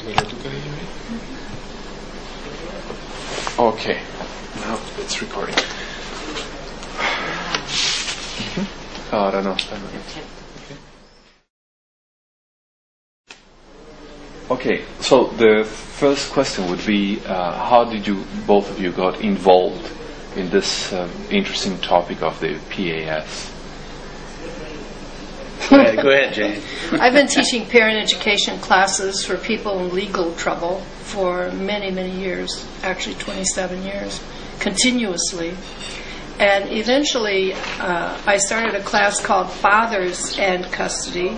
Okay, now it's recording. Ahora no. Okay, so the first question would be, how did you, both of you, got involved in this interesting topic of the PAS? Go ahead, Jane. I've been teaching parent education classes for people in legal trouble for many, many years, actually 27 years, continuously. And eventually I started a class called Fathers and Custody,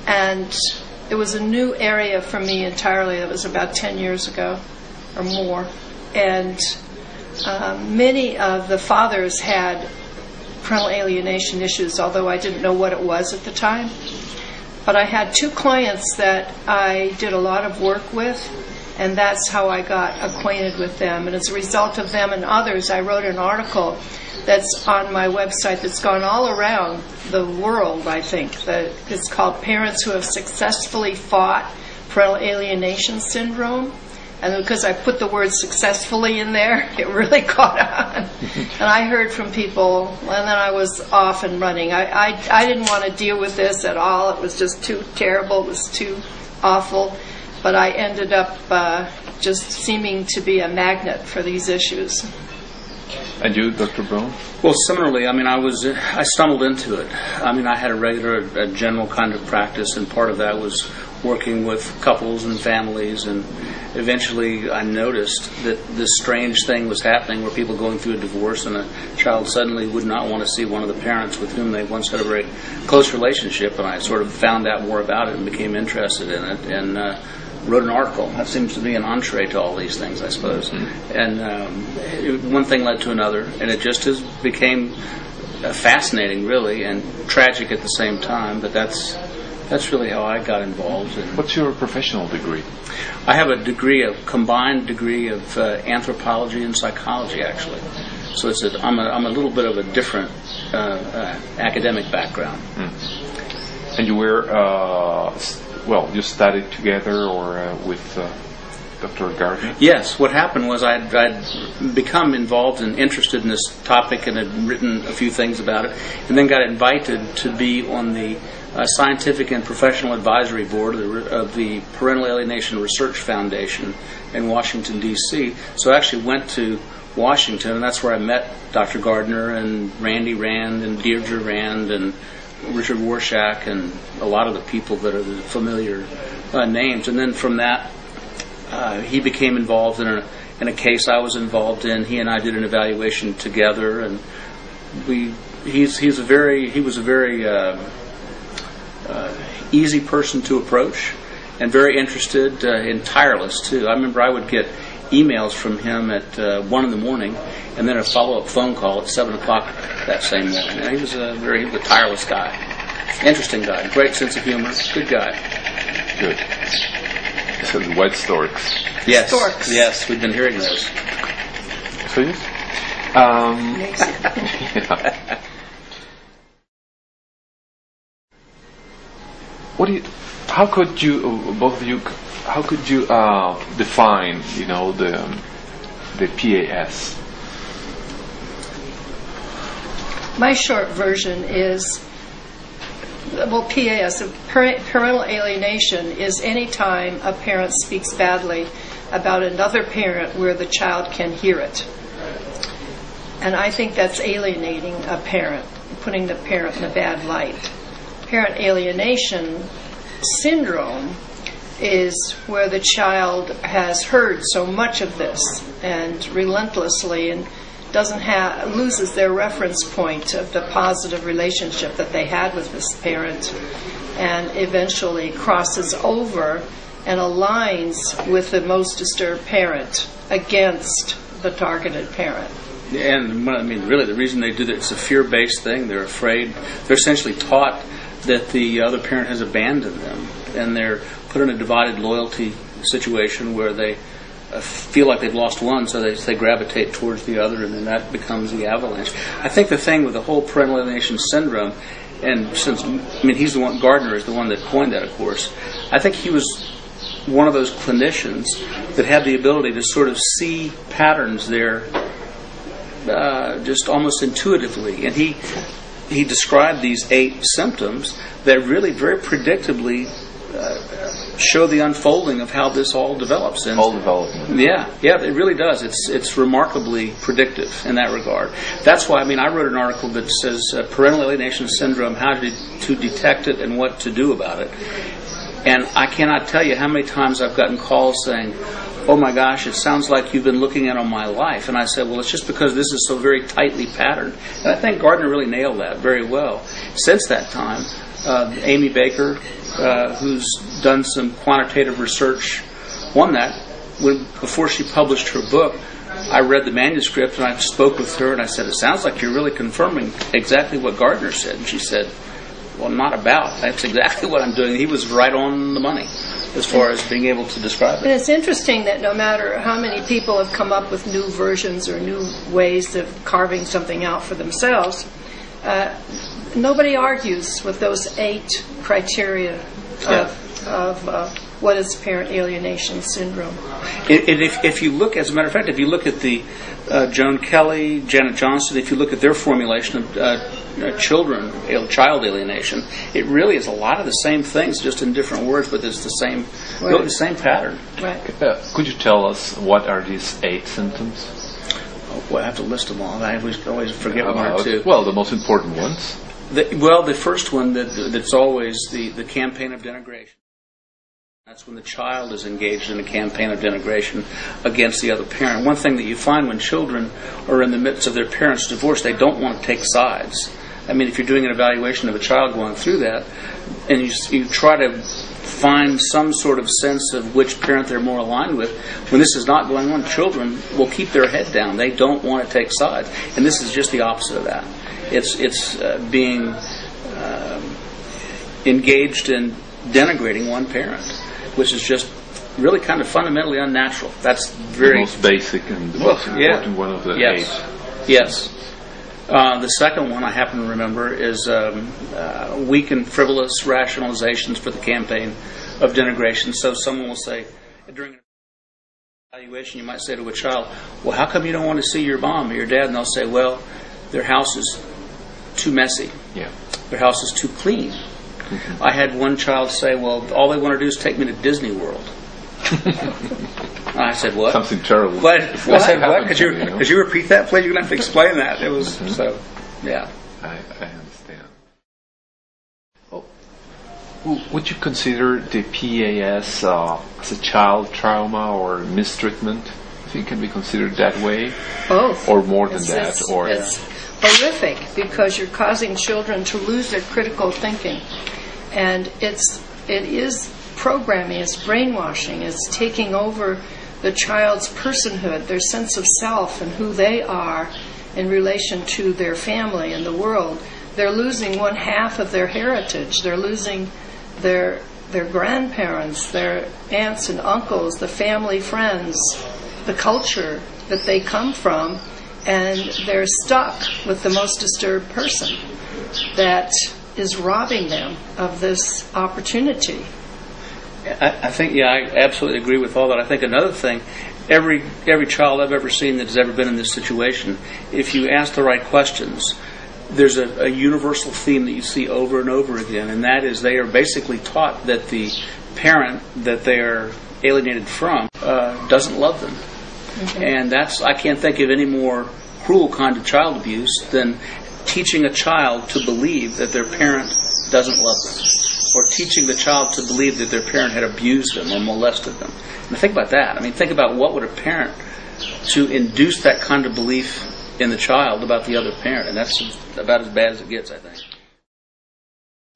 and it was a new area for me entirely. It was about 10 years ago or more. And many of the fathers had parental alienation issues, although I didn't know what it was at the time. But I had two clients that I did a lot of work with, and that's how I got acquainted with them. And as a result of them and others, I wrote an article that's on my website that's gone all around the world, I think. It's called Parents Who Have Successfully Fought Parental Alienation Syndrome. And because I put the word successfully in there, it really caught on. And I heard from people, and then I was off and running. I didn't want to deal with this at all. It was just too terrible. It was too awful. But I ended up just seeming to be a magnet for these issues. And you, Dr. Brown? Well, similarly, I mean, I stumbled into it. I mean, I had a general kind of practice, and part of that was working with couples and families, and eventually I noticed that this strange thing was happening where people going through a divorce and a child suddenly would not want to see one of the parents with whom they once had a very close relationship, and I sort of found out more about it and became interested in it, and wrote an article. That seems to be an entree to all these things, I suppose. And one thing led to another, and it just became fascinating, really, and tragic at the same time. But that's really how I got involved. What's your professional degree? I have a combined degree of anthropology and psychology, actually. So I'm a little bit of a different academic background. And you were you studied together or with Dr. Gardner? Yes. What happened was I'd become involved and interested in this topic and had written a few things about it, and then got invited to be on the Scientific and Professional Advisory Board of the Parental Alienation Research Foundation in Washington, D.C. So I actually went to Washington, and that's where I met Dr. Gardner and Randy Rand and Deirdre Rand and Richard Warshak and a lot of the people that are the familiar names. And then from that, he became involved in a case I was involved in. He and I did an evaluation together, and he was a very easy person to approach, and very interested and tireless too. I remember I would get emails from him at 1 in the morning, and then a follow-up phone call at 7 o'clock that same morning. And he was a tireless guy, interesting guy, great sense of humor, good guy. Good. So the white storks. Yes, storks. Yes, we've been hearing those. So yes. Yeah. How could you, both of you, define, the PAS? My short version is, PAS, parental alienation, is any time a parent speaks badly about another parent where the child can hear it. And I think that's alienating a parent, putting the parent in a bad light. Parent alienation syndrome is where the child has heard so much of this and relentlessly and loses their reference point of the positive relationship that they had with this parent, and eventually crosses over and aligns with the most disturbed parent against the targeted parent. And I mean, really, the reason they do that, it's a fear-based thing. They're afraid. They're essentially taught that the other parent has abandoned them, and they're put in a divided loyalty situation where they feel like they've lost one, so they gravitate towards the other, and then that becomes the avalanche. I think the thing with the whole parental alienation syndrome, and Gardner is the one that coined that, of course. I think he was one of those clinicians that had the ability to sort of see patterns there just almost intuitively. And he described these 8 symptoms that really very predictably show the unfolding of how this all develops. And all development. Yeah, it really does. It's remarkably predictive in that regard. That's why, I wrote an article that says parental alienation syndrome, how to detect it and what to do about it. And I cannot tell you how many times I've gotten calls saying, oh my gosh, it sounds like you've been looking at on my life. And I said, well, it's just because this is so very tightly patterned. And I think Gardner really nailed that very well. Since that time, Amy Baker, who's done some quantitative research on that, before she published her book, I read the manuscript and I spoke with her and I said, it sounds like you're really confirming exactly what Gardner said. And she said, well, not about. That's exactly what I'm doing. He was right on the money as far as being able to describe it. And it's interesting that no matter how many people have come up with new versions or new ways of carving something out for themselves, nobody argues with those 8 criteria of what is parent alienation syndrome. And if you look, as a matter of fact, if you look at the Joan Kelly, Janet Johnston, if you look at their formulation of child alienation, it really is a lot of the same things, just in different words, but it's the same, really the same pattern. Right. Could you tell us what are these 8 symptoms? Well, I have to list them all. I always forget one or two. Well, the most important ones. The first one that's always the campaign of denigration. That's when the child is engaged in a campaign of denigration against the other parent. One thing that you find when children are in the midst of their parents' divorce, they don't want to take sides. If you're doing an evaluation of a child going through that, and you try to find some sort of sense of which parent they're more aligned with, when this is not going on, children will keep their head down. They don't want to take sides. And this is just the opposite of that. It's being engaged in denigrating one parent, which is just really kind of fundamentally unnatural. That's very... the most basic and the most important one of the 8. Yes. The second one I happen to remember is weak and frivolous rationalizations for the campaign of denigration. So someone will say, during an evaluation, you might say to a child, well, how come you don't want to see your mom or your dad? And they'll say, well, their house is too messy. Yeah. Their house is too clean. Mm-hmm. I had one child say, well, all they want to do is take me to Disney World. I said, what? Something terrible. What? I said, what? Could you repeat that, please? You're going to have to explain that. It was, so, yeah. I understand. Oh, would you consider the PAS as a child trauma or mistreatment? I think it can be considered that way? Both. Or more than that? It's horrific because you're causing children to lose their critical thinking. And it is programming, it's brainwashing, it's taking over the child's personhood, their sense of self and who they are in relation to their family and the world. They're losing 1/2 of their heritage. They're losing their grandparents, their aunts and uncles, the family friends, the culture that they come from, and they're stuck with the most disturbed person that is robbing them of this opportunity. I think, I absolutely agree with all that. I think another thing, every child I've ever seen that has ever been in this situation, if you ask the right questions, there's a universal theme that you see over and over again, and that is they are basically taught that the parent that they are alienated from doesn't love them. Mm-hmm. And I can't think of any more cruel kind of child abuse than teaching a child to believe that their parent doesn't love them, or teaching the child to believe that their parent had abused them or molested them. And think about that. Think about what would a parent to induce that kind of belief in the child about the other parent, and that's about as bad as it gets, I think. Do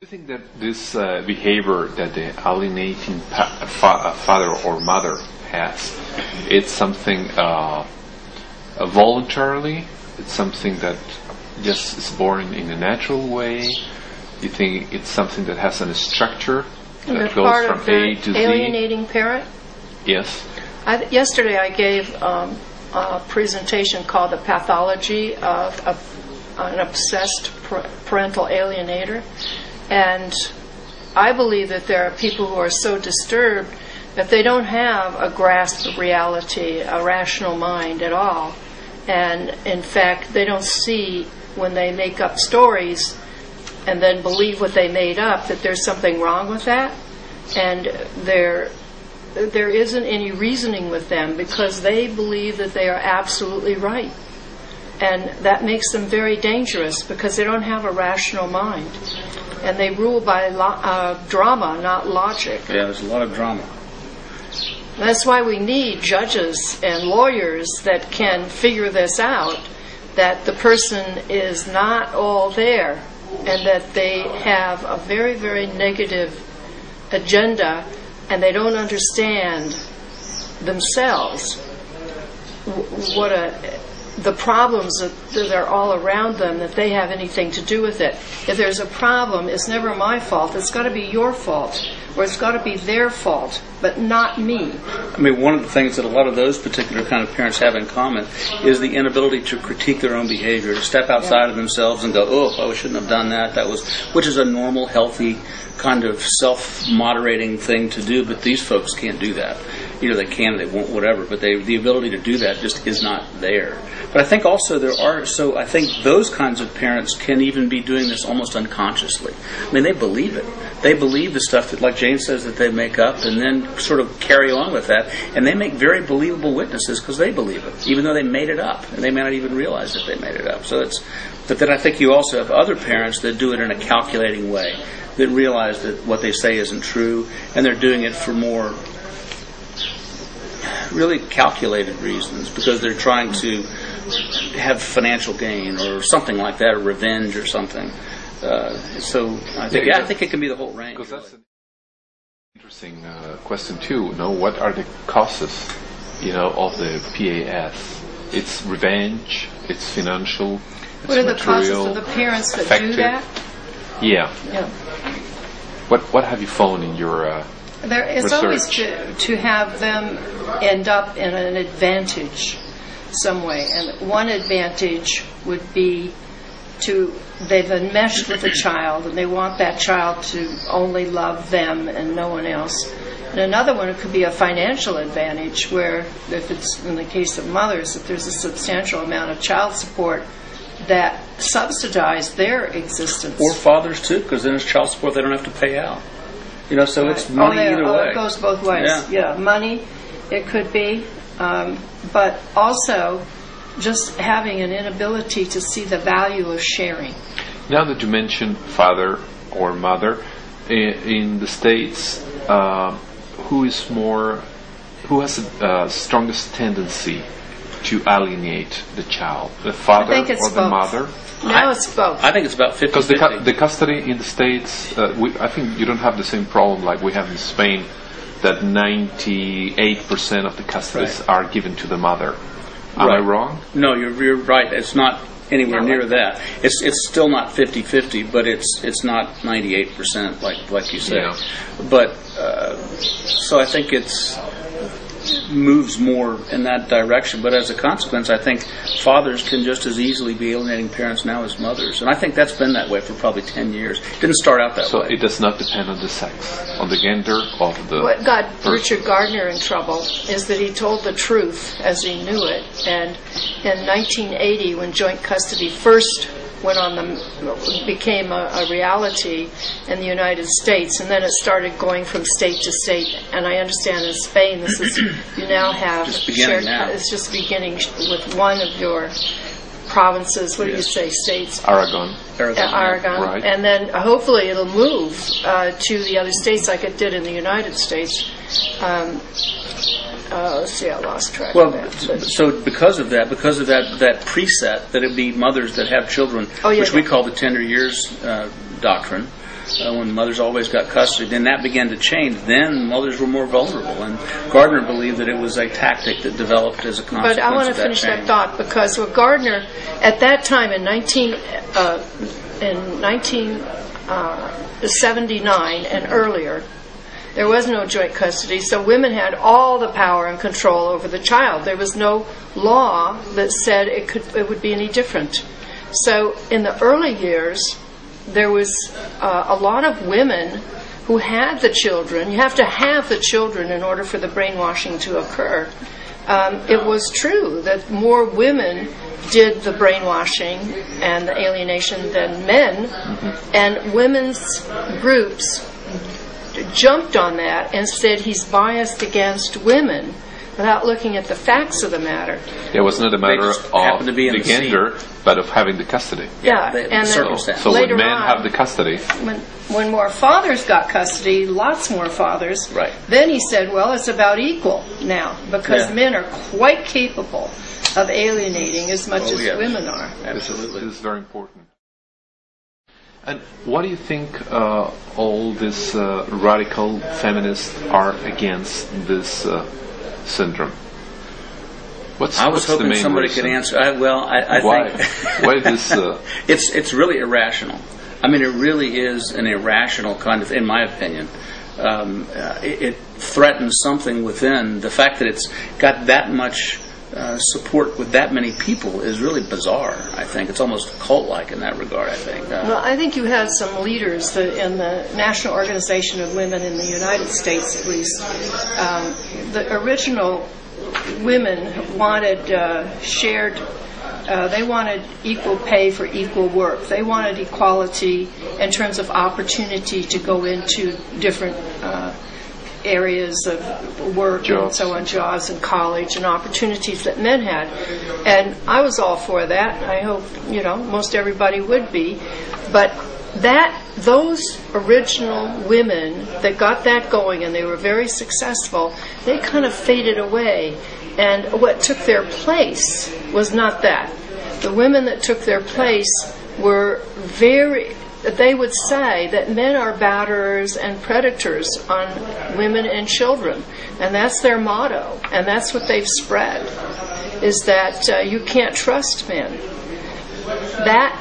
you think that this behavior that the alienating father or mother has, it's something voluntarily? It's something that just is born in a natural way? You think it's something that has a structure that goes from A to Z? Alienating parent? Yes. Yesterday I gave a presentation called The Pathology of an Obsessed Parental Alienator. And I believe that there are people who are so disturbed if they don't have a grasp of reality, a rational mind at all, and in fact they don't see when they make up stories and then believe what they made up, that there's something wrong with that, and there isn't any reasoning with them because they believe that they are absolutely right. And that makes them very dangerous because they don't have a rational mind. And they rule by drama, not logic. Yeah, there's a lot of drama. That's why we need judges and lawyers that can figure this out, that the person is not all there and that they have a very, very negative agenda and they don't understand themselves the problems that are all around them, that they have anything to do with it. If there's a problem, it's never my fault. It's got to be your fault, or it's got to be their fault, but not me. I mean, one of the things that a lot of those particular kind of parents have in common is the inability to critique their own behavior, to step outside of themselves and go, oh, I shouldn't have done that. Which is a normal, healthy, kind of self-moderating thing to do, but these folks can't do that. They can, they won't, whatever, but the ability to do that just is not there. But I think also I think those kinds of parents can even be doing this almost unconsciously. I mean, they believe it. They believe the stuff that, like Jane says, that they make up and then sort of carry on with that. And they make very believable witnesses because they believe it, even though they made it up. And they may not even realize that they made it up. But then I think you also have other parents that do it in a calculating way, that realize that what they say isn't true, and they're doing it for more really calculated reasons, because they're trying to have financial gain or something like that, or revenge or something. So I think it can be the whole range. Because that's an interesting question too. What are the causes, of the PAS? It's revenge. It's financial. It's what are the material, causes of the parents that affective. do that? Yeah. What have you found in your It's research? always to have them end up in an advantage some way. And one advantage would be they've enmeshed with a child and they want that child to only love them and no one else. And another one, it could be a financial advantage where, if it's in the case of mothers, if there's a substantial amount of child support that subsidize their existence. Or fathers too, because then it's child support they don't have to pay out. So it's money either way. It goes both ways. Yeah, money, it could be, but also just having an inability to see the value of sharing. Now that you mentioned father or mother, in the States, who has the strongest tendency to alienate the child, the father or the both. mother? Now it's both. I think it's about 50-50. Because the custody in the States, I think you don't have the same problem like we have in Spain, that 98% of the custodies are given to the mother. Am I wrong? No, you're right. It's not anywhere near that. It's still not 50-50, but it's not 98% like you say. Yeah. But so I think it's moves more in that direction. But as a consequence, I think fathers can just as easily be alienating parents now as mothers. And I think that's been that way for probably 10 years. It didn't start out that way. So it does not depend on the sex, on the gender of the What got person. Richard Gardner in trouble is that he told the truth as he knew it. And in 1980, when joint custody first became a reality in the United States, and then it started going from state to state. And I understand in Spain, you now have shared. It's just beginning with one of your provinces. What do you say? States. Aragon. Right. And then hopefully it'll move to the other states like it did in the United States. Let's see, I lost track of that. So because of that preset that it be mothers that have children, which we call the tender years doctrine, when mothers always got custody, then that began to change. Then mothers were more vulnerable, and Gardner believed that it was a tactic that developed as a consequence. But I want to finish that thought, because with Gardner, at that time in 1979 and earlier, there was no joint custody, so women had all the power and control over the child. There was no law that said it would be any different. So in the early years, there was a lot of women who had the children. You have to have the children in order for the brainwashing to occur. It was true that more women did the brainwashing and the alienation than men, and women's groups jumped on that and said he's biased against women without looking at the facts of the matter. It was not a matter of the gender, but of having the custody. And so when men have the custody, when more fathers got custody, lots more fathers, then he said, well, it's about equal now, because men are quite capable of alienating as much as women are. Absolutely. This is very important. And what do you think all these radical feminists are against this syndrome? I was hoping somebody could answer. I think why this? It's really irrational. I mean, it really is an irrational kind of, in my opinion. It threatens something within. The fact that it's got that much support with that many people is really bizarre. I think it's almost cult-like in that regard. I think. Well, I think you had some leaders in the National Organization of Women in the United States, at least. The original women wanted they wanted equal pay for equal work. They wanted equality in terms of opportunity to go into different areas of work and so on, jobs and college and opportunities that men had. And I was all for that. I hope, most everybody would be. But those original women that got that going, and they were very successful, they kind of faded away. And what took their place was not that. The women that took their place were they would say that men are batterers and predators on women and children. And that's their motto. And that's what they've spread, is that you can't trust men. That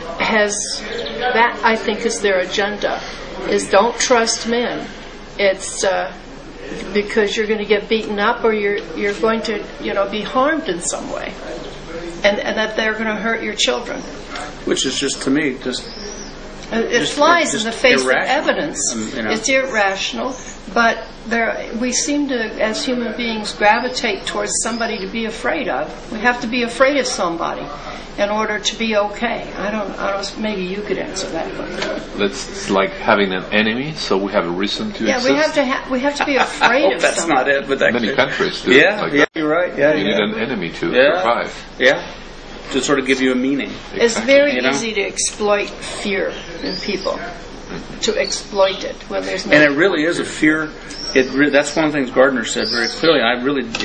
I think is their agenda, is don't trust men. It's because you're going to get beaten up, or you're going to be harmed in some way, and that they're going to hurt your children. Which is just, to me, it flies in the face of evidence. It's irrational, but we seem to, as human beings, gravitate towards somebody to be afraid of. We have to be afraid of somebody in order to be okay. I don't. Maybe you could answer that. It's like having an enemy, so we have a reason to exist. We have to be afraid of that's somebody. Not it, but many countries do. Yeah, you're right. Yeah, you need an enemy to survive. Yeah. To sort of give you a meaning. It's very easy to exploit fear in people, to exploit it when there's no. And it really is a fear. That's one of the things Gardner said very clearly.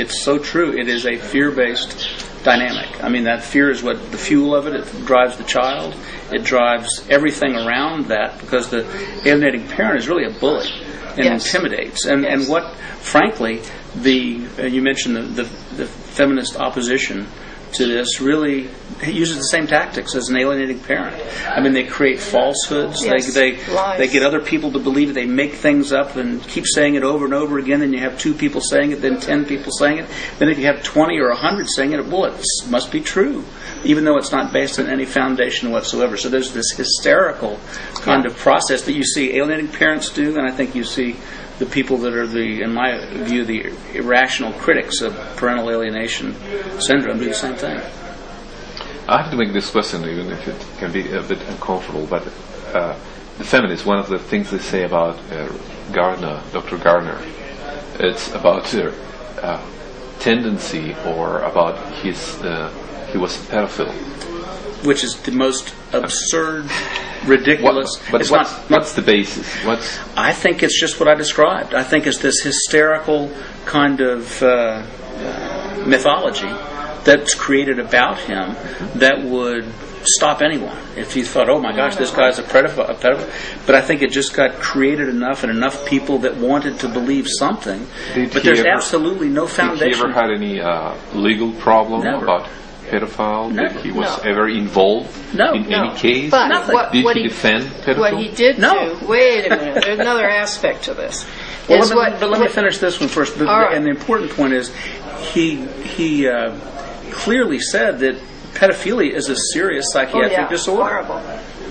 It's so true. It is a fear-based dynamic. I mean, that fear is what the fuel of it. It drives the child. It drives everything around that, because the alienating parent is really a bully and intimidates. And what, frankly, you mentioned the feminist opposition to this really uses the same tactics as an alienating parent. I mean, they create falsehoods. Yes, they get other people to believe it. They make things up and keep saying it over and over again. Then you have 2 people saying it, then 10 people saying it. Then if you have 20 or 100 saying it, well, it must be true, even though it's not based on any foundation whatsoever. So there's this hysterical kind of process that you see alienating parents do, and I think you see the people that are in my view, the irrational critics of parental alienation syndrome do the same thing. I have to make this question, even if it can be a bit uncomfortable, but the feminists, one of the things they say about Gardner, Dr. Gardner, it's about tendency, or about he was a pedophile. Which is the most absurd, ridiculous. What's the basis? I think it's just what I described. I think it's this hysterical kind of mythology that's created about him that would stop anyone if you thought, oh my gosh, this guy's a pedophile. But I think it just got created enough, and enough people that wanted to believe something. But there's absolutely no foundation. Did he ever had any legal problem about pedophile? Never. That he was ever involved in any case? But did he defend pedophile? What he did do, wait a minute, there's another aspect to this. But let me finish this one first. And the important point is, he clearly said that pedophilia is a serious psychiatric disorder. Horrible.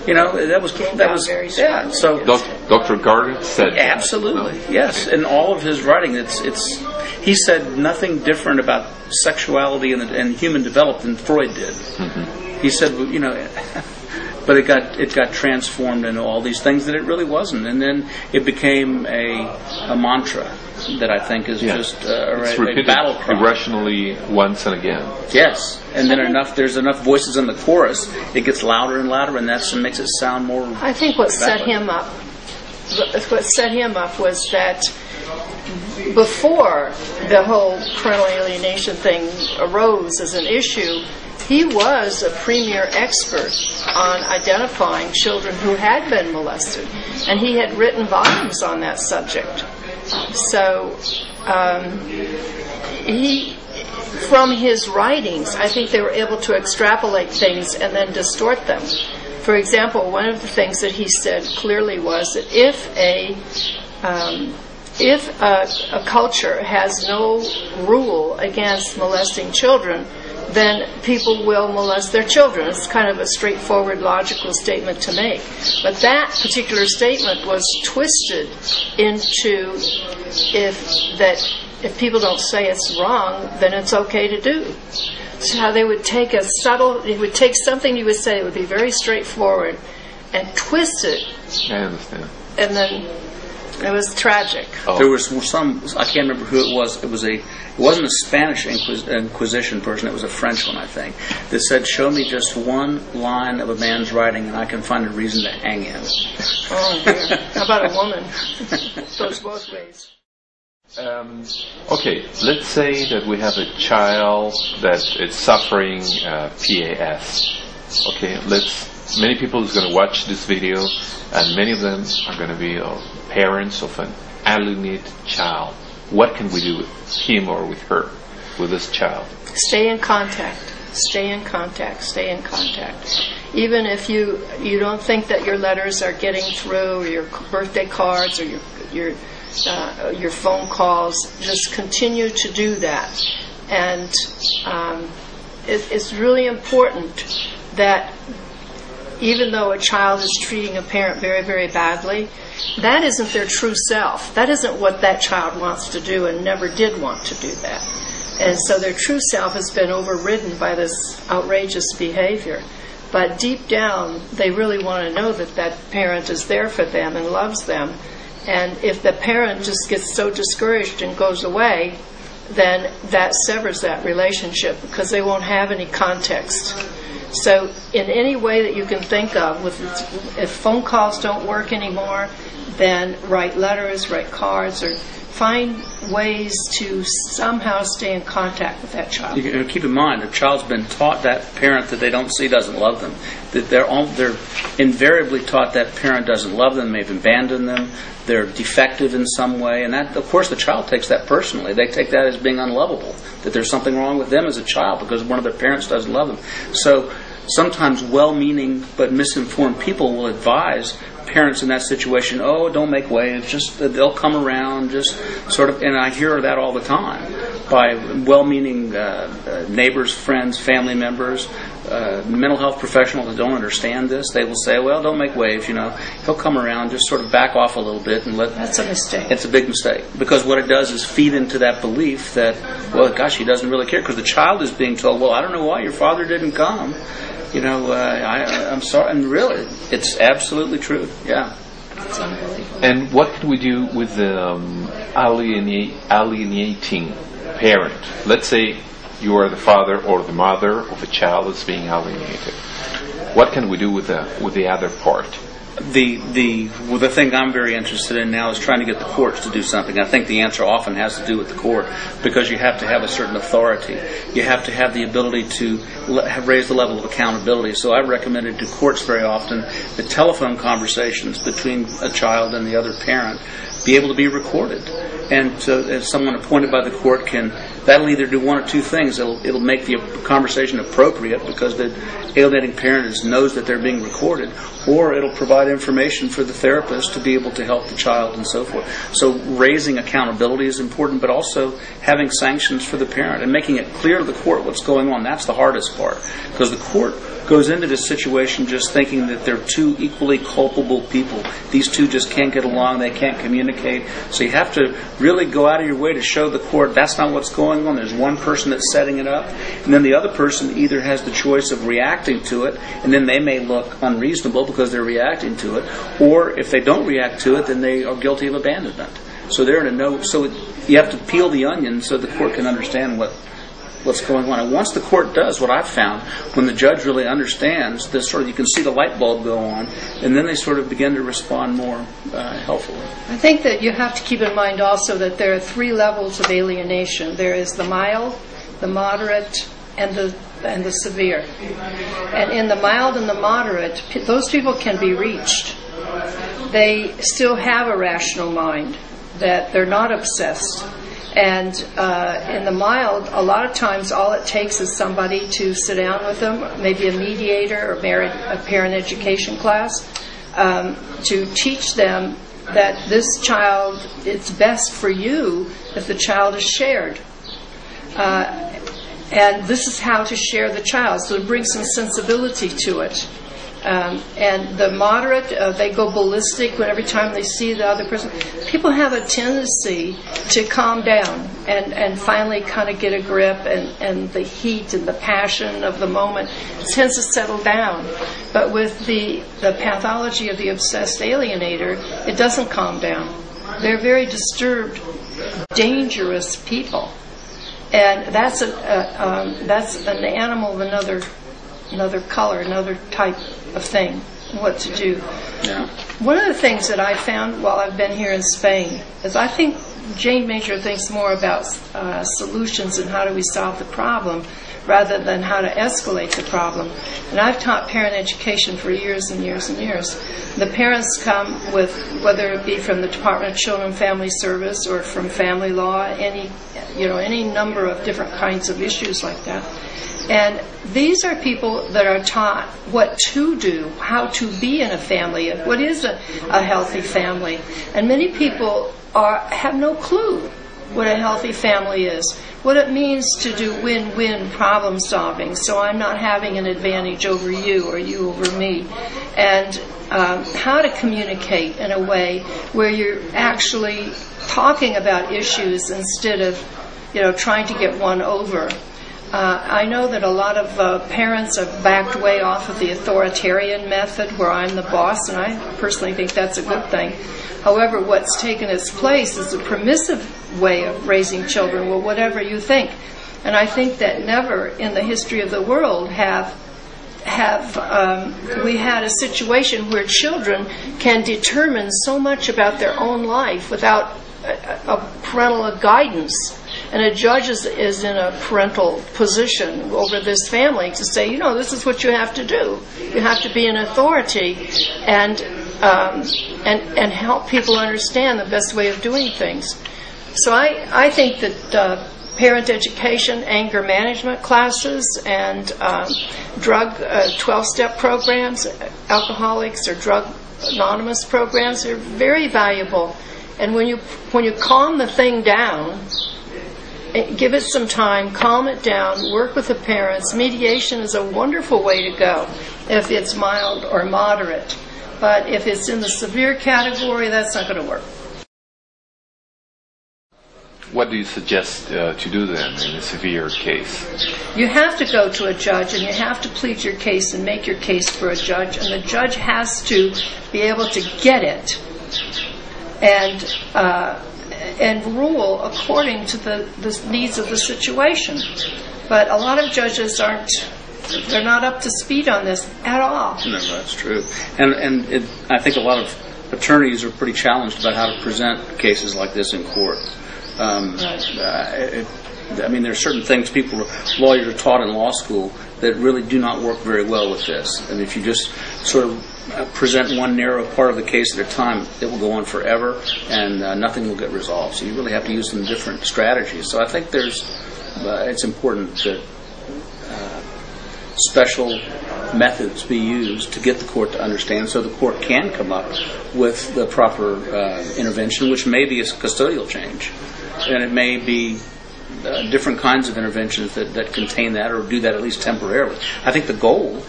That was very So Dr. Gardner said that. Absolutely, yes. In all of his writing, he said nothing different about sexuality and human development than Freud did. Mm-hmm. He said, but it got transformed into all these things that it really wasn't, and then it became a mantra that I think is just a battle cry. Irrationally once and again. Yes, and then there's enough voices in the chorus, it gets louder and louder, and that makes it sound more. I think what set him up was that before the whole parental alienation thing arose as an issue, he was a premier expert on identifying children who had been molested, and he had written volumes on that subject. So from his writings, I think they were able to extrapolate things and then distort them. For example, one of the things that he said clearly was that if a culture has no rule against molesting children, then people will molest their children. It's kind of a straightforward, logical statement to make. But that particular statement was twisted into if people don't say it's wrong, then it's okay to do. So how they would take something you would say that would be very straightforward and twist it. I understand. And then it was tragic. Oh. There was some, I can't remember who it was. It wasn't a Spanish Inquisition person. It was a French one, I think, that said, "Show me just one line of a man's writing, and I can find a reason to hang him." Oh dear! How about a woman? Goes both ways. Okay, let's say that we have a child that is suffering PAS. Okay, many people is going to watch this video, and many of them are going to be parents of an alienated child. What can we do with him or with her, with this child? Stay in contact. Stay in contact. Stay in contact. Even if you don't think that your letters are getting through, or your birthday cards, or your phone calls, just continue to do that. And it's really important that even though a child is treating a parent very, very badly, that isn't their true self. That isn't what that child wants to do and never did want to do that. And so their true self has been overridden by this outrageous behavior. But deep down, they really want to know that that parent is there for them and loves them. And if the parent just gets so discouraged and goes away, then that severs that relationship because they won't have any context. So in any way that you can think of, if phone calls don't work anymore, then write letters, write cards, or find ways to somehow stay in contact with that child. You keep in mind, a child's been taught that parent that they don't see doesn't love them. That they're invariably taught that parent doesn't love them, may have abandoned them, they're defective in some way, and that, of course, the child takes that personally. They take that as being unlovable, that there's something wrong with them as a child because one of their parents doesn't love them. So sometimes well-meaning but misinformed people will advise parents in that situation, "Oh, don't make waves, just they'll come around," just sort of, and I hear that all the time by well-meaning neighbors, friends, family members, mental health professionals that don't understand this. They will say, "Well, don't make waves, he'll come around, just sort of back off a little bit and let." That's a mistake. It's a big mistake because what it does is feed into that belief that, well, gosh, he doesn't really care, because the child is being told, "Well, I don't know why your father didn't come. I'm sorry," and really, it's absolutely true. Yeah. It's unbelievable. And what can we do with the alienating parent? Let's say you are the father or the mother of a child that's being alienated. What can we do with the other part? The thing I'm very interested in now is trying to get the courts to do something. I think the answer often has to do with the court, because you have to have a certain authority. You have to have the ability to raise the level of accountability. So I recommended to courts very often that telephone conversations between a child and the other parent be able to be recorded. And so as someone appointed by the court that'll either do one or two things. It'll make the conversation appropriate because the alienating parent knows that they're being recorded, or it'll provide information for the therapist to be able to help the child and so forth. So raising accountability is important, but also having sanctions for the parent and making it clear to the court what's going on. That's the hardest part, because the court goes into this situation just thinking that they're two equally culpable people. These two just can't get along, they can't communicate. So you have to really go out of your way to show the court that's not what's going on. There's one person that's setting it up, and then the other person either has the choice of reacting to it, and then they may look unreasonable because they're reacting to it, or if they don't react to it, then they are guilty of abandonment. So they're in a so you have to peel the onion so the court can understand what's going on. And once the court does, what I've found, when the judge really understands this, sort of, you can see the light bulb go on, and then they sort of begin to respond more helpfully. I think that you have to keep in mind also that there are 3 levels of alienation. There is the mild, the moderate, and the severe. And in the mild and the moderate, those people can be reached. They still have a rational mind, that they're not obsessed. And in the mild, a lot of times all it takes is somebody to sit down with them, maybe a mediator or a parent education class, to teach them that this child, it's best for you if the child is shared. And this is how to share the child, so to bring some sensibility to it. And the moderate, they go ballistic every time they see the other person. People have a tendency to calm down and finally kind of get a grip, and the heat and the passion of the moment tends to settle down. But with the pathology of the obsessed alienator, it doesn't calm down. They're very disturbed, dangerous people. And that's an animal of another color, another type of thing, what to do. Yeah. One of the things that I found while I've been here in Spain is I think Jane Major thinks more about solutions and how do we solve the problem rather than how to escalate the problem. And I've taught parent education for years and years and years. The parents come with, whether it be from the Department of Children and Family Service or from family law, any number of different kinds of issues like that. And these are people that are taught what to do, how to be in a family, what is a healthy family. And many people have no clue what a healthy family is, what it means to do win-win problem solving, so I'm not having an advantage over you or you over me, and how to communicate in a way where you're actually talking about issues instead of trying to get one over. I know that a lot of parents have backed way off of the authoritarian method where I'm the boss, and I personally think that's a good thing. However, what's taken its place is a permissive way of raising children, well, whatever you think. And I think that never in the history of the world have we had a situation where children can determine so much about their own life without a parental guidance. And a judge is in a parental position over this family to say, this is what you have to do. You have to be an authority and help people understand the best way of doing things. So I think that parent education, anger management classes, and drug 12-step programs, alcoholics or drug anonymous programs are very valuable. And when you calm the thing down, give it some time, calm it down, work with the parents. Mediation is a wonderful way to go if it's mild or moderate. But if it's in the severe category, that's not going to work. What do you suggest to do then in a severe case? You have to go to a judge and you have to plead your case and make your case for a judge. And the judge has to be able to get it and rule according to the needs of the situation. But a lot of judges they're not up to speed on this at all. No, that's true. And I think a lot of attorneys are pretty challenged about how to present cases like this in court. I mean, there are certain things lawyers are taught in law school that really do not work very well with this. And if you just sort of present one narrow part of the case at a time, it will go on forever, and nothing will get resolved. So you really have to use some different strategies. So I think it's important that special methods be used to get the court to understand, so the court can come up with the proper intervention, which may be a custodial change, and it may be different kinds of interventions that contain that or do that at least temporarily. I think the goal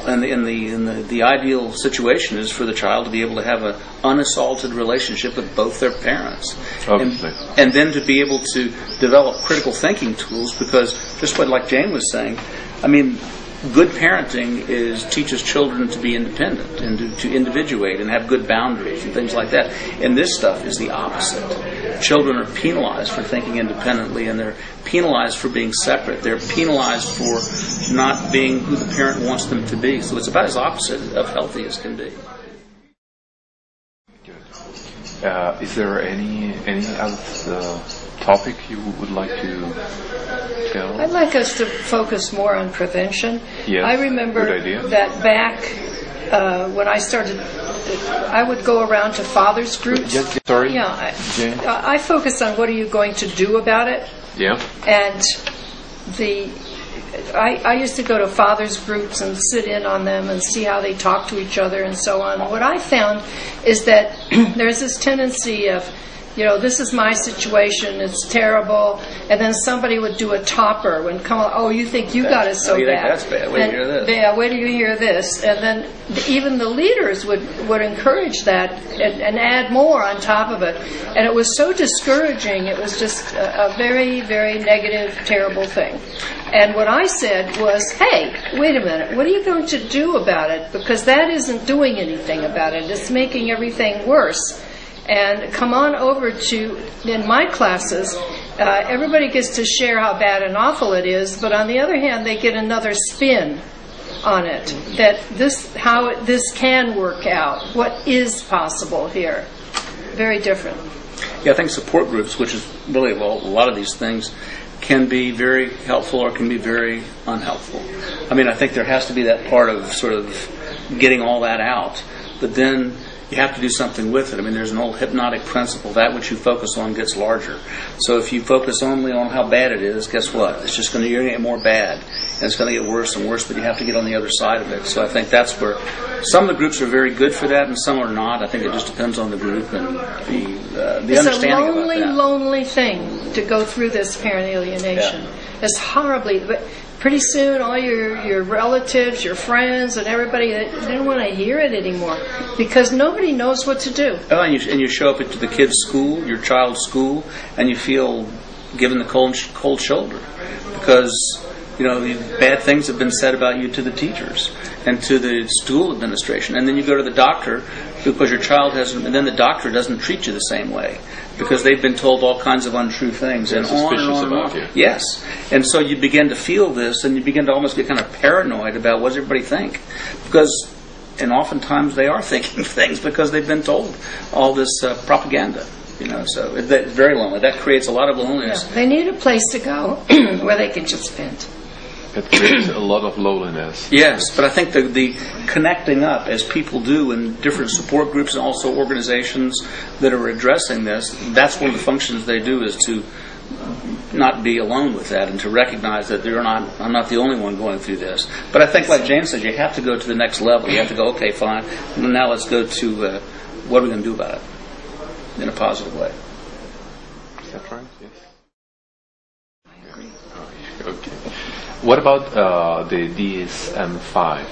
and the ideal situation is for the child to be able to have an unassaulted relationship with both their parents, and then to be able to develop critical thinking tools, because just like Jane was saying, I mean, good parenting teaches children to be independent and to individuate and have good boundaries and things like that. And this stuff is the opposite. Children are penalized for thinking independently, and they're penalized for being separate. They're penalized for not being who the parent wants them to be. So it's about as opposite of healthy as can be. Is there any other topic you would like to tell? I'd like us to focus more on prevention. Yes, I remember good idea. that back when I started, I would go around to fathers groups. Sorry, yeah, Jane? I focus on what are you going to do about it. Yeah. And I used to go to fathers groups and sit in on them and see how they talk to each other and so on. What I found is that there's this tendency of, this is my situation, it's terrible, and then somebody would do a topper and come on, oh, you think you got it so bad. That's bad. Wait till you hear this. Yeah, wait till you hear this. And then even the leaders would encourage that and add more on top of it. And it was so discouraging. It was just a very, very negative, terrible thing. And what I said was, hey, wait a minute, what are you going to do about it? Because that isn't doing anything about it. It's making everything worse. And come on over to, in my classes, everybody gets to share how bad and awful it is, but on the other hand, they get another spin on it, that how this can work out, what is possible here. Very different. Yeah, I think support groups, which is really a lot of these things, can be very helpful or can be very unhelpful. I mean, I think there has to be that part of sort of getting all that out, but then you have to do something with it. I mean, there's an old hypnotic principle. That which you focus on gets larger. So if you focus only on how bad it is, guess what? It's just going to get more bad. And it's going to get worse and worse, but you have to get on the other side of it. So I think that's where some of the groups are very good for that and some are not. I think it just depends on the group and the understanding about that. It's a lonely, lonely thing to go through this parent alienation. Yeah. It's horribly... But pretty soon, all your relatives, your friends, and everybody, they don't want to hear it anymore because nobody knows what to do. Oh, and you show up to the kid's school, your child's school, and you feel given the cold shoulder because bad things have been said about you to the teachers and to the school administration, and then you go to the doctor because your child hasn't, and then the doctor doesn't treat you the same way because they've been told all kinds of untrue things and on and on and on. You. Yes, and so you begin to feel this, and you begin to almost get kind of paranoid about what does everybody think, and oftentimes they are thinking things because they've been told all this propaganda. So it's very lonely. That creates a lot of loneliness. Yeah, they need a place to go where they can just vent. It creates a lot of loneliness. Yes, but I think the connecting up, as people do in different support groups and also organizations that are addressing this, that's one of the functions they do, is to not be alone with that and to recognize that I'm not the only one going through this. But I think, like Jane said, you have to go to the next level. You have to go, okay, fine, now let's go to what are we going to do about it in a positive way. Is that right? Yes. I agree. Okay. What about the DSM-5?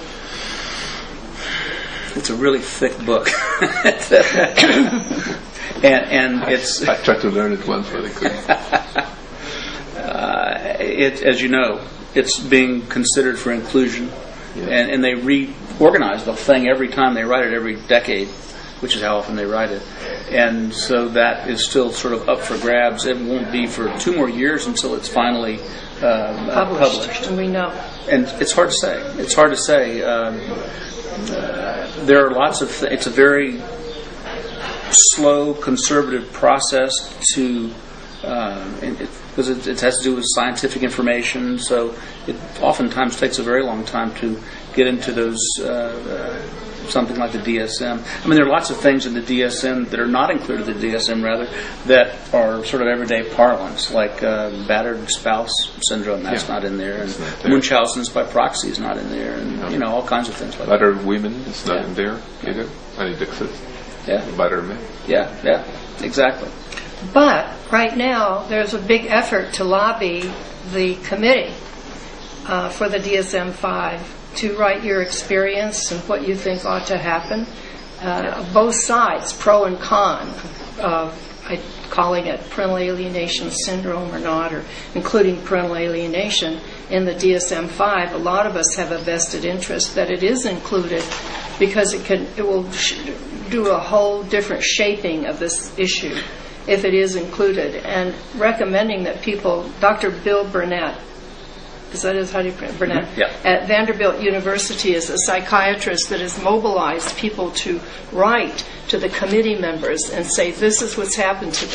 It's a really thick book. and it's... I tried to learn it once, but I couldn't. As you know, it's being considered for inclusion. Yeah. And they reorganize the thing every time they write it, every decade, which is how often they write it. And so that is still sort of up for grabs. It won't be for 2 more years until it's finally... published. And we know. And it's hard to say. It's hard to say. There are lots of... It's a very slow, conservative process to... because it has to do with scientific information. So it oftentimes takes a very long time to get into those something like the DSM. I mean, there are lots of things in the DSM that are not included in the DSM, rather, that are sort of everyday parlance, like battered spouse syndrome. That's not in there, and Munchausen's by proxy is not in there, and all kinds of things like that. Battered women is not in there either, and it exists. Yeah. Battered men. Yeah, exactly. But right now, there's a big effort to lobby the committee for the DSM-5 to write your experience and what you think ought to happen. Both sides, pro and con, calling it parental alienation syndrome or not, or including parental alienation in the DSM-5. A lot of us have a vested interest that it is included because it will do a whole different shaping of this issue if it is included, and recommending that people, Dr. Bill Burnett, how do you pronounce Burnett? Yeah. At Vanderbilt University is a psychiatrist that has mobilized people to write to the committee members and say, this is what's happened to me.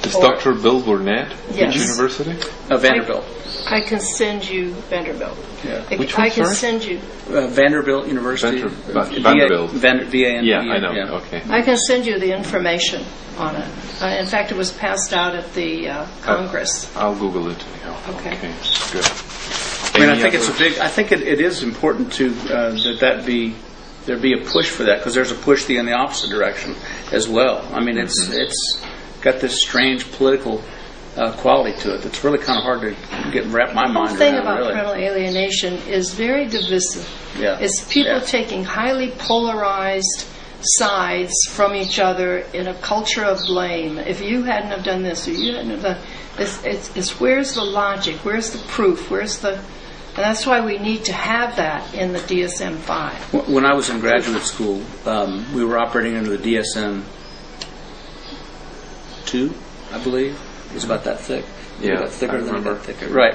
Is Dr. Bill Burnett? Yes. Which university? Vanderbilt. I can send you Vanderbilt. Yeah. Which one, I can sorry? send you. Vanderbilt University. Vanderbilt. V-A-N-D-E. Yeah, I know. Okay. I can send you the information on it. In fact, it was passed out at the Congress. I'll Google it. Yeah. Okay. Good. I mean, I think it's a big. I think it is important to there be a push for that, because there's a push in the opposite direction as well. I mean, it's got this strange political quality to it that's really kind of hard to wrap my mind around. The thing about really. parental alienation is very divisive. Yeah. It's people taking highly polarized sides from each other in a culture of blame. If you hadn't have done this, or you hadn't have done, it's where's the logic? Where's the proof? And that's why we need to have that in the DSM-5. When I was in graduate school, we were operating under the DSM-2, I believe. It was about that thick. Yeah, thicker than remember. that thicker. Right.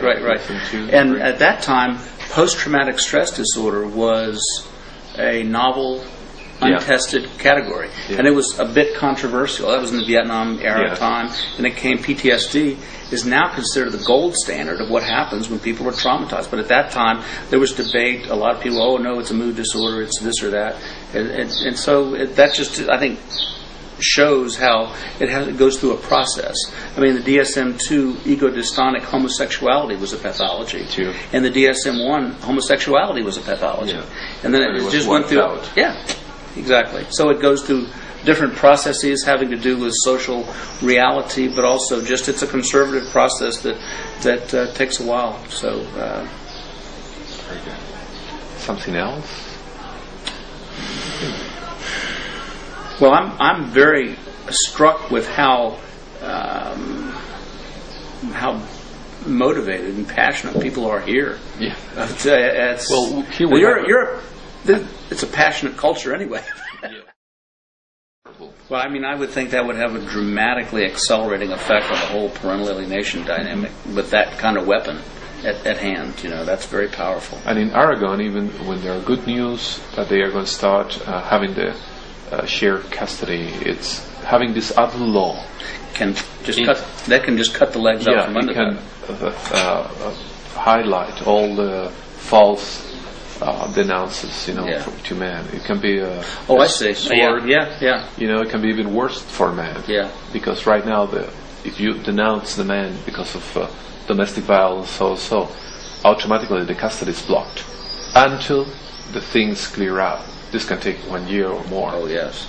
And at that time, post-traumatic stress disorder was a novel, untested category. Yeah. And it was a bit controversial. That was in the Vietnam era time. And it came, PTSD is now considered the gold standard of what happens when people are traumatized. But at that time, there was debate. A lot of people, oh, no, it's a mood disorder, it's this or that. And so that just, I think, shows how it goes through a process. I mean, the DSM-2 ego-dystonic homosexuality was a pathology. True. And the DSM-1 homosexuality was a pathology. Yeah. And then it just went through. Out. Yeah, exactly. So it goes through different processes having to do with social reality, but also just it's a conservative process that takes a while. So. Very good. Something else? Well, I'm very struck with how motivated and passionate people are here. Yeah. Here it's a passionate culture anyway. Well, I mean, I would think that would have a dramatically accelerating effect on the whole parental alienation dynamic with that kind of weapon at hand. That's very powerful. And in Aragon, even when there are good news that they are going to start having the shared custody, it's having this other law can just cut the legs out from under that. Highlight all the false denounces, to man. It can be a I see. sword. Yeah. It can be even worse for a man. Yeah. Because right now, if you denounce the man because of domestic violence, automatically the custody is blocked until the things clear out. This can take 1 year or more. Oh, yes.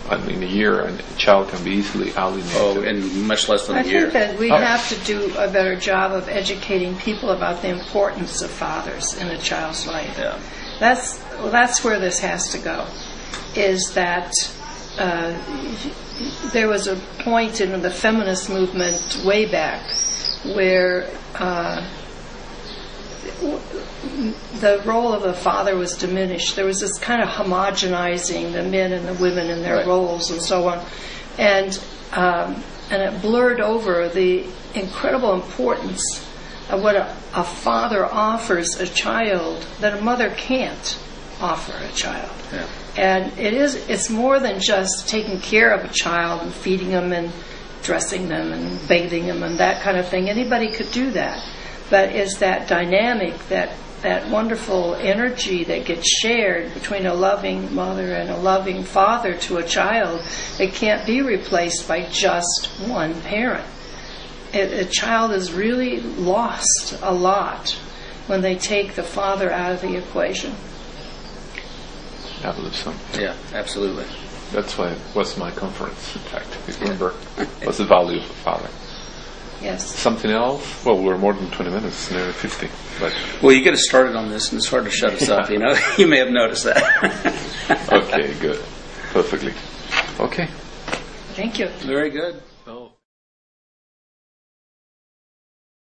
I mean, a year, and a child can be easily alienated. Oh, and much less than a year. I think that we have to do a better job of educating people about the importance of fathers in a child's life. Yeah. That's where this has to go. Is that there was a point in the feminist movement way back where the role of the father was diminished. There was this kind of homogenizing the men and the women and their roles and so on, and it blurred over the incredible importance of what a father offers a child that a mother can't offer a child. And it's more than just taking care of a child and feeding them and dressing them and bathing them and that kind of thing. Anybody could do that. But it's that dynamic, that wonderful energy that gets shared between a loving mother and a loving father to a child. It can't be replaced by just one parent. A child is really lost a lot when they take the father out of the equation. I believe so. Yeah, absolutely. That's why it was my conference, in fact. If you remember, what's the value of a father? Yes. Something else? Well, we're more than 20 minutes, nearly 50. But well, you get us started on this, and it's hard to shut us up. You know, you may have noticed that. Okay, good, perfectly. Okay. Thank you. Very good.